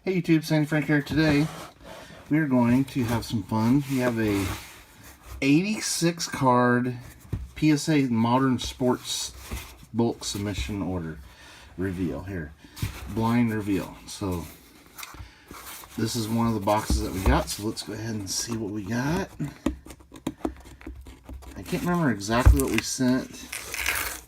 Hey YouTube, Sandy Frank here. Today we are going to have some fun. We have a 86 card PSA Modern Sports bulk submission order reveal here. Blind reveal. So this is one of the boxes that we got, so let's go ahead and see what we got. I can't remember exactly what we sent,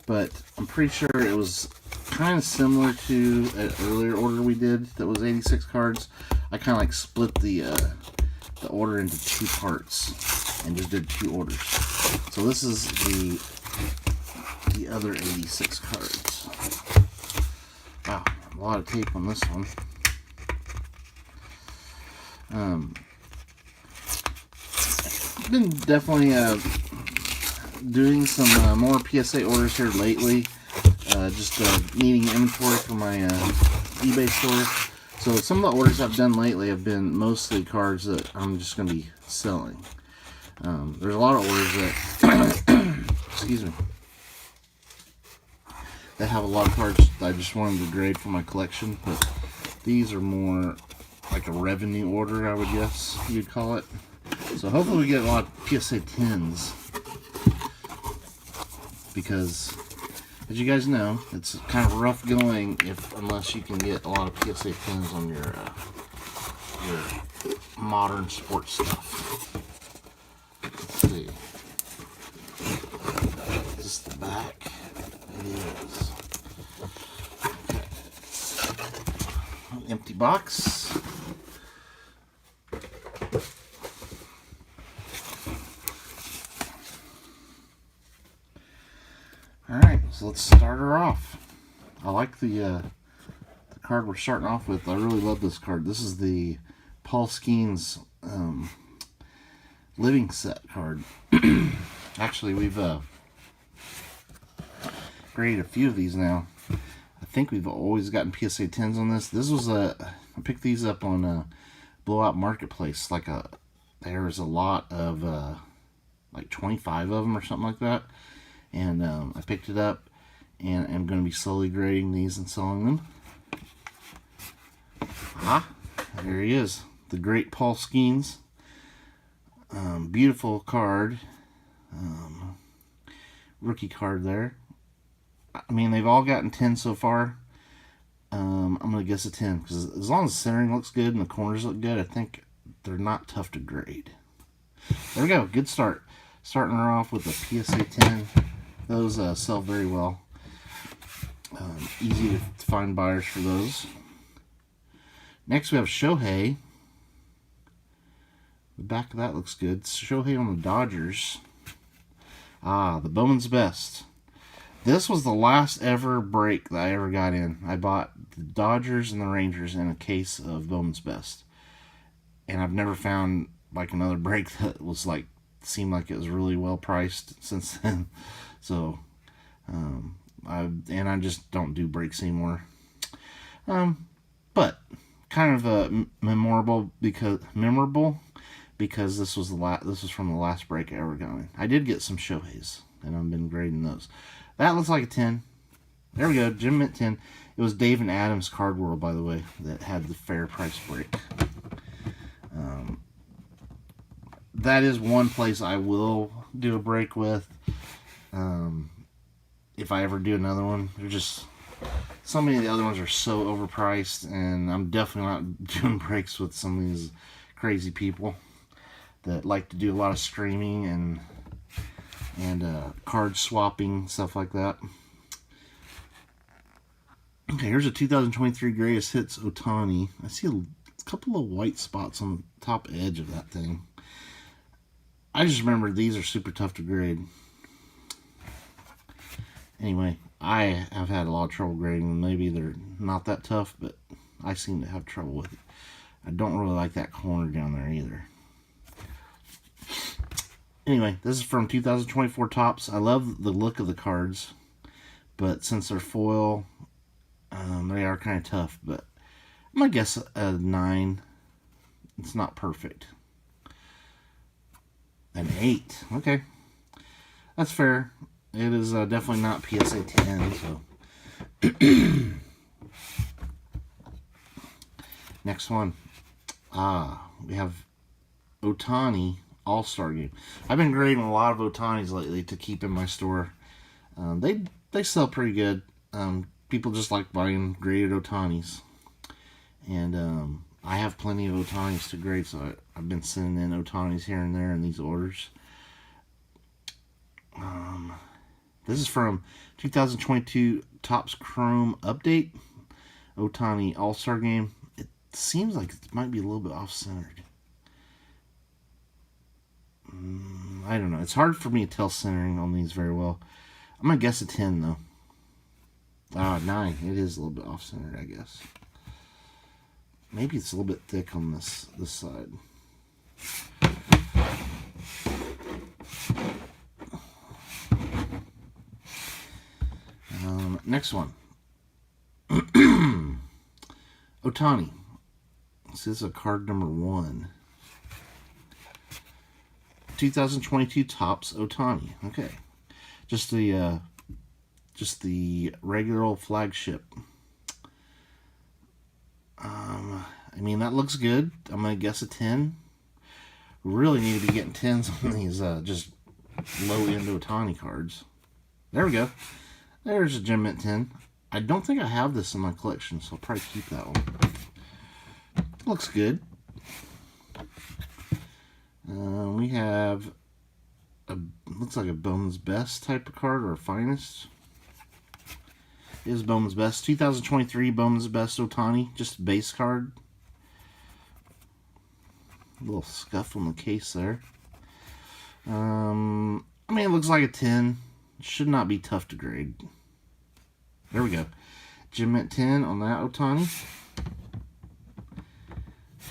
but I'm pretty sure it was kind of similar to an earlier order we did that was 86 cards. I kind of like split the order into two parts and just did two orders. So this is the other 86 cards. Wow, a lot of tape on this one. Been definitely doing some more PSA orders here lately. Just needing inventory for my eBay store. So some of the orders I've done lately have been mostly cards that I'm just going to be selling. There's a lot of orders that, excuse me, that have a lot of cards that I just wanted to grade for my collection. But these are more like a revenue order, I would guess you'd call it. So hopefully we get a lot of PSA 10s. Because as you guys know, it's kind of rough going unless you can get a lot of PSA 10s on your modern sports stuff. Let's see. Is this the back? It is. Okay. Empty box. Alright, so let's start her off. I like the card we're starting off with. I really love this card. This is the Paul Skeens Living Set card. Actually, we've graded a few of these now. I think we've always gotten PSA 10s on this. This was I picked these up on Blowout Marketplace. There's a lot of like 25 of them or something like that. And I picked it up, and I'm going to be slowly grading these and selling them. There he is, the great Paul Skeens. Beautiful card, rookie card there. I mean, they've all gotten 10 so far. I'm going to guess a 10 because as long as the centering looks good and the corners look good, I think they're not tough to grade. There we go, good start. Starting her off with a PSA 10. Those sell very well. Easy to find buyers for those. Next we have Shohei. The back of that looks good. Shohei on the Dodgers. The Bowman's Best. This was the last ever break that I ever got in. I bought the Dodgers and the Rangers in a case of Bowman's Best. And I've never found like another break that was like seemed like it was really well priced since then. So, I just don't do breaks anymore. But kind of memorable because this was from the last break I ever got in. I did get some Shoheis, and I've been grading those. That looks like a 10. There we go, Jim Mint 10. It was Dave and Adam's Card World, by the way, that had the fair price break. That is one place I will do a break with. If I ever do another one, they're just so many of the other ones are so overpriced, and I'm definitely not doing breaks with some of these crazy people that like to do a lot of streaming and card swapping, stuff like that. Okay, here's a 2023 Greatest Hits Ohtani. I see a couple of white spots on the top edge of that thing. I just remember these are super tough to grade. Anyway, I have had a lot of trouble grading them. Maybe they're not that tough, but I seem to have trouble with it. I don't really like that corner down there either. Anyway, this is from 2024 Topps. I love the look of the cards, but since they're foil, they are kind of tough. But I'm going to guess a 9. It's not perfect. An 8. Okay. That's fair. It is definitely not PSA 10, so Next one. We have Ohtani All-Star Game. I've been grading a lot of Ohtanis lately to keep in my store. They sell pretty good. People just like buying graded Ohtanis. And I have plenty of Ohtanis to grade, so I've been sending in Ohtanis here and there in these orders. This is from 2022 Topps Chrome Update. Ohtani All-Star Game. It seems like it might be a little bit off-centered. I don't know. It's hard for me to tell centering on these very well. I'm going to guess a 10, though. 9. It is a little bit off-centered, I guess. Maybe it's a little bit thick on this side. Next one. Ohtani. This is a card number 1. 2022 Topps Ohtani. Okay. Just the regular old flagship. I mean, that looks good. I'm going to guess a 10. We really need to be getting 10s on these just low-end Ohtani cards. There we go. There's a Gem Mint 10. I don't think I have this in my collection, so I'll probably keep that one. Looks good. We have looks like a Bowman's Best type of card, or a Finest. It is Bowman's Best. 2023 Bowman's Best Ohtani, just a base card. A little scuff on the case there. I mean, it looks like a 10. Should not be tough to grade. There we go. Gem Mint 10 on that Ohtani.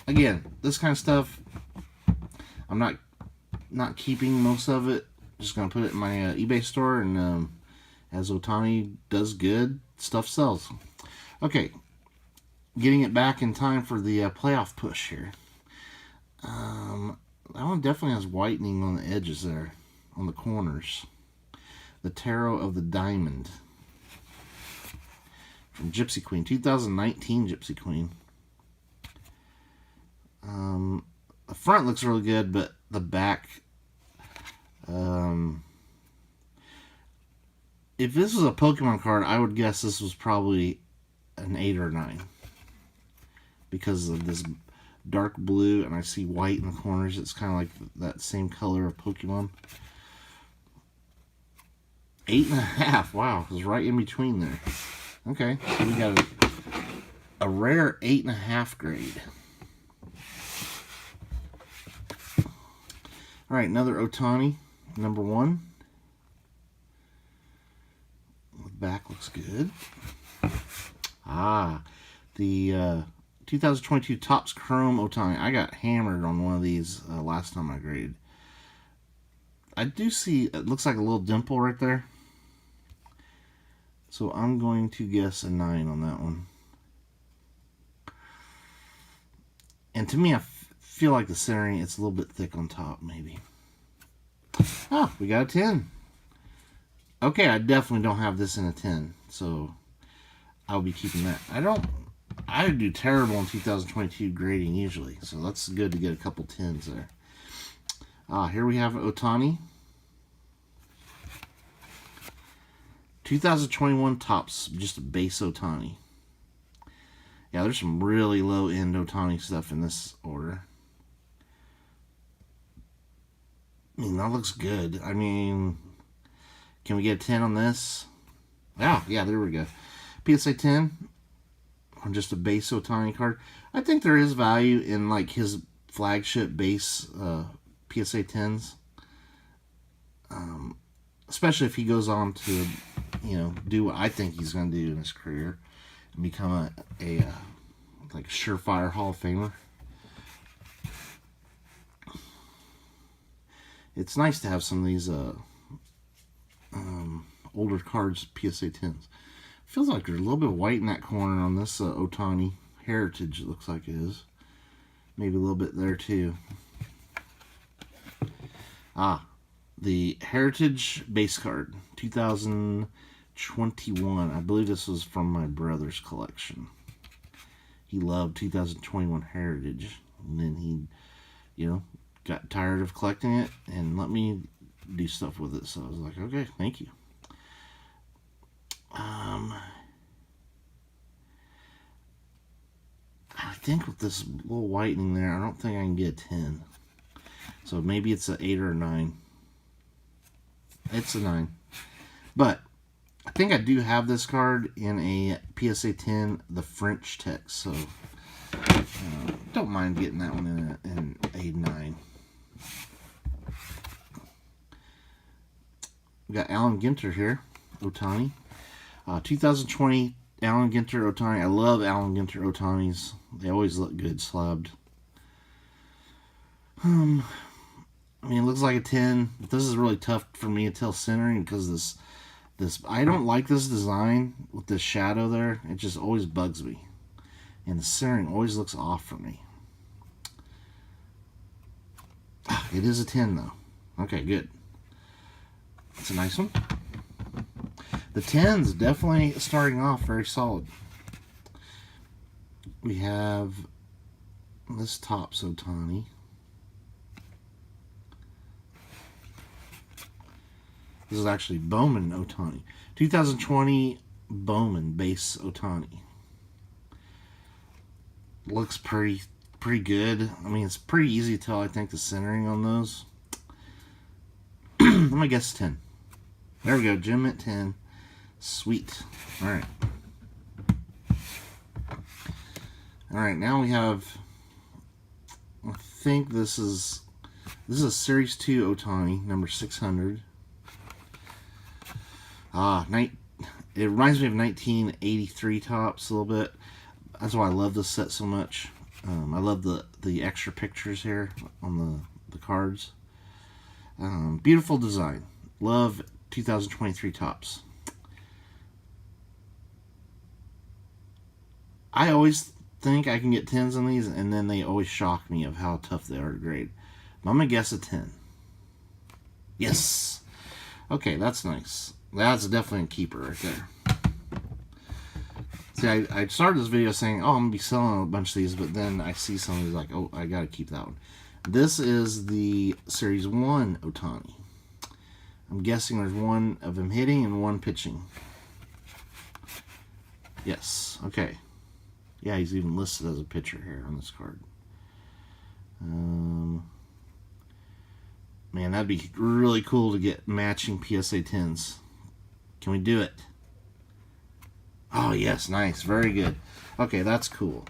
Again, this kind of stuff, I'm not keeping most of it. Just going to put it in my eBay store, and as Ohtani does good, stuff sells. Okay, getting it back in time for the playoff push here. That one definitely has whitening on the edges there, on the corners. The Tarot of the Diamond. From Gypsy Queen, 2019 Gypsy Queen. The front looks really good, but the back, if this was a Pokemon card, I would guess this was probably an 8 or 9. Because of this dark blue, and I see white in the corners. It's kind of like that same color of Pokemon. 8.5. Wow, it was right in between there. Okay, so we got a rare 8.5 grade. All right, another Ohtani, number 1. The back looks good. The 2022 Topps Chrome Ohtani. I got hammered on one of these last time I graded. I do see, it looks like a little dimple right there. So I'm going to guess a 9 on that one. And to me, I feel like the centering, it's a little bit thick on top, maybe. Oh, we got a 10. Okay, I definitely don't have this in a 10, so I'll be keeping that. I do terrible in 2022 grading usually, so that's good to get a couple 10s there. Here we have Ohtani. 2021 Topps, just a base Ohtani. Yeah, there's some really low-end Ohtani stuff in this order. I mean, that looks good. I mean, can we get a 10 on this? Yeah, there we go. PSA 10 on just a base Ohtani card. I think there is value in like his flagship base PSA 10s. Especially if he goes on to, do what I think he's going to do in his career and become a like surefire Hall of Famer. It's nice to have some of these older cards, PSA 10s. Feels like there's a little bit of white in that corner on this Ohtani Heritage, it looks like it is. Maybe a little bit there too. The Heritage base card, 2021. I believe this was from my brother's collection. he loved 2021 Heritage, and then he, got tired of collecting it and let me do stuff with it. So I was like, okay, thank you. I think with this little whitening there, I don't think I can get a 10. So maybe it's an 8 or a 9. It's a 9. But I think I do have this card in a PSA 10, the French text. So don't mind getting that one in a 9. We got Alan Ginter here, Ohtani. 2020 Alan Ginter Ohtani. I love Alan Ginter Ohtanis. They always look good slabbed. I mean, it looks like a 10. This is really tough for me to tell centering because this I don't like this design with this shadow there. It just always bugs me. And the centering always looks off for me. It is a 10 though. Okay, good. It's a nice one. The 10's definitely starting off very solid. We have this Topps Ohtani. This is actually Bowman Ohtani. 2020 Bowman base Ohtani. Looks pretty good. I mean, it's pretty easy to tell, I think, the centering on those. I'm going to guess 10. There we go. Jim at 10. Sweet. Alright. Alright, now we have, I think this is a Series 2 Ohtani, number 600. It reminds me of 1983 Topps a little bit. That's why I love this set so much. I love the extra pictures here on the cards. Beautiful design. Love 2023 Topps. I always think I can get 10s on these, and then they always shock me of how tough they are to grade. But I'm going to guess a 10. Yes! Okay, that's nice. That's definitely a keeper right there. See, I started this video saying, oh, I'm going to be selling a bunch of these, but then I see something like, oh, I got to keep that one. This is the Series 1 Ohtani. I'm guessing there's one of him hitting and one pitching. Yes, okay. Yeah, he's even listed as a pitcher here on this card. Man, that'd be really cool to get matching PSA 10s. Can we do it? Oh, yes, nice. Very good. Okay, that's cool.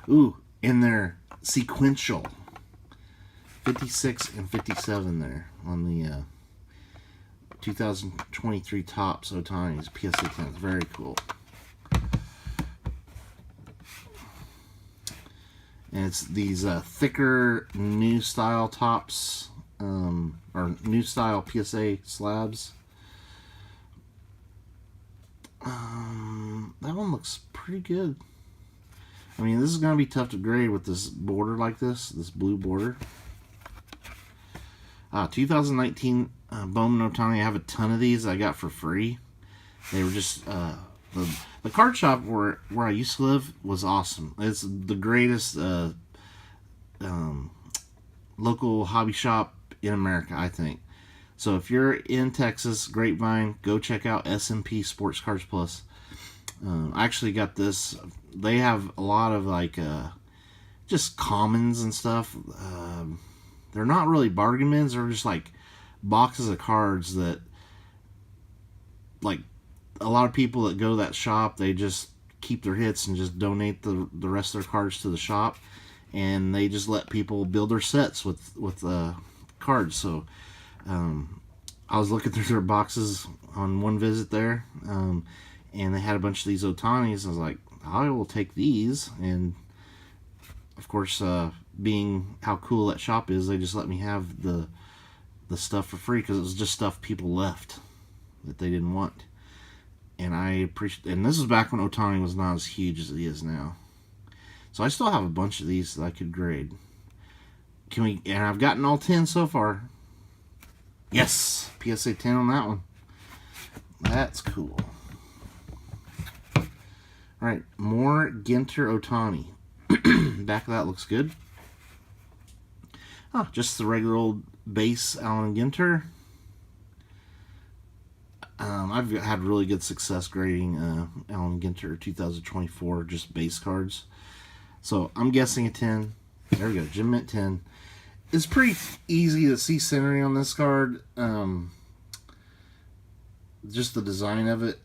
Ooh, in there, sequential. 56 and 57 there on the 2023 Topps Ohtani's PSA 10s. Very cool. And it's these thicker new style Topps, or new style PSA slabs. That one looks pretty good. I mean, this is going to be tough to grade with this border like this blue border. 2019 Bowman Ohtani. I have a ton of these I got for free. They were just the card shop where I used to live was awesome. It's the greatest local hobby shop in America, I think. So if you're in Texas, Grapevine, go check out SMP Sports Cards Plus. I actually got this. They have a lot of like just commons and stuff. They're not really bargain bins. They're just like boxes of cards that, like, a lot of people that go to that shop, they just keep their hits and just donate the rest of their cards to the shop, and they just let people build their sets with cards. So I was looking through their boxes on one visit there, and they had a bunch of these Ohtanis. I was like, I will take these, and of course, being how cool that shop is, they just let me have the stuff for free because it was just stuff people left that they didn't want. And I appreciate. And this was back when Ohtani was not as huge as he is now. So I still have a bunch of these that I could grade. Can we? And I've gotten all 10 so far. Yes, PSA 10 on that one. That's cool. All right, more Ginter Ohtani. Back of that looks good. Oh, just the regular old base Allen Ginter. I've had really good success grading Allen Ginter 2024 just base cards. So I'm guessing a 10. There we go, Gem Mint 10. It's pretty easy to see centering on this card. Just the design of it,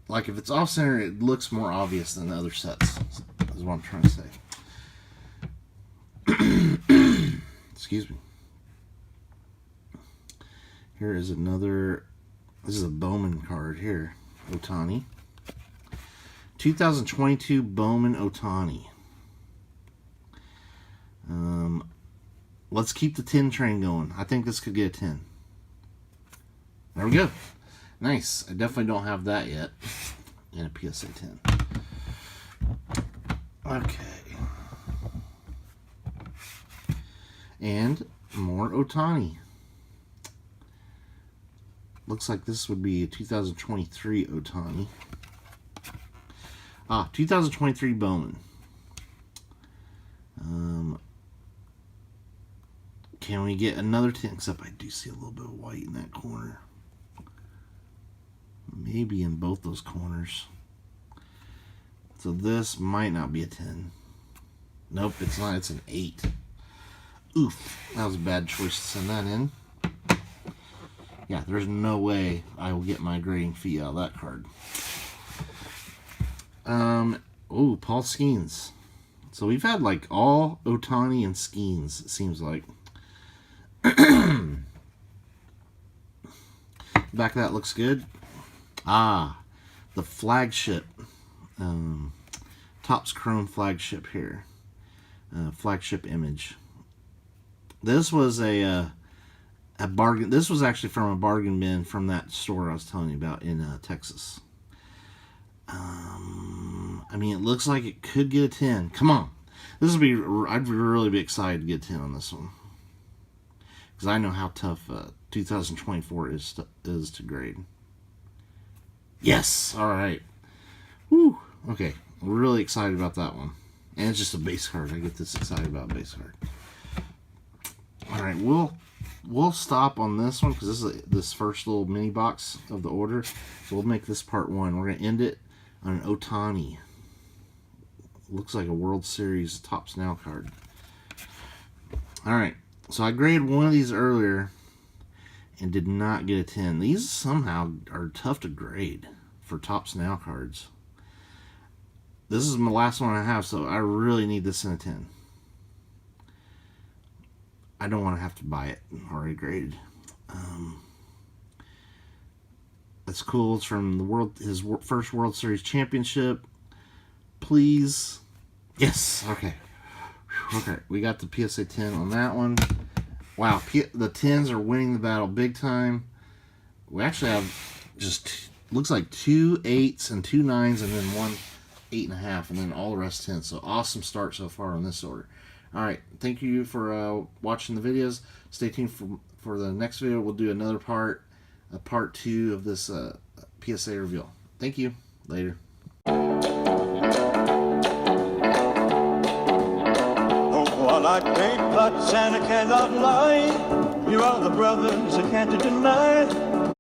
like if it's off center, it looks more obvious than the other sets. Is what I'm trying to say. Excuse me. Here is another. This is a Bowman card here. Ohtani. 2022 Bowman Ohtani. Let's keep the 10 train going. I think this could get a 10. There we go. Nice. I definitely don't have that yet in a PSA 10. Okay. And more Ohtani. Looks like this would be a 2023 Ohtani. 2023 Bowman. Can we get another 10? Except I do see a little bit of white in that corner. Maybe in both those corners. So this might not be a 10. Nope, it's not. It's an 8. Oof. That was a bad choice to send that in. Yeah, there's no way I will get my grading fee out of that card. Oh, Paul Skeens. So we've had like all Ohtani and Skeens, it seems like. Back of that looks good. The flagship. Topps Chrome flagship here. Flagship image. This was a bargain. This was actually from a bargain bin from that store I was telling you about in Texas. I mean, it looks like it could get a 10. Come on. I'd really be excited to get a 10 on this one. Because I know how tough 2024 is to grade. Yes! Alright. Woo! Okay. I'm really excited about that one. And it's just a base card. I get this excited about a base card. Alright, we'll stop on this one because this is this first little mini box of the order. So we'll make this part 1. We're going to end it on an Ohtani. Looks like a World Series Topps Now card. Alright, so I graded one of these earlier and did not get a 10. These somehow are tough to grade for Topps Now cards. This is my last one I have, so I really need this in a 10. I don't want to have to buy it already graded. That's cool. It's from his first World Series championship. Please. Yes. Okay. Okay. We got the PSA 10 on that one. Wow. The 10s are winning the battle big time. We actually have just, looks like 2 8s and 2 9s and then 1 8.5 and then all the rest 10s. So awesome start so far on this order. Alright, thank you for watching the videos. Stay tuned for the next video. We'll do another part 2 of this PSA reveal. Thank you. Later. Oh, while I can't touch and I cannot lie, you are the brothers I can't deny.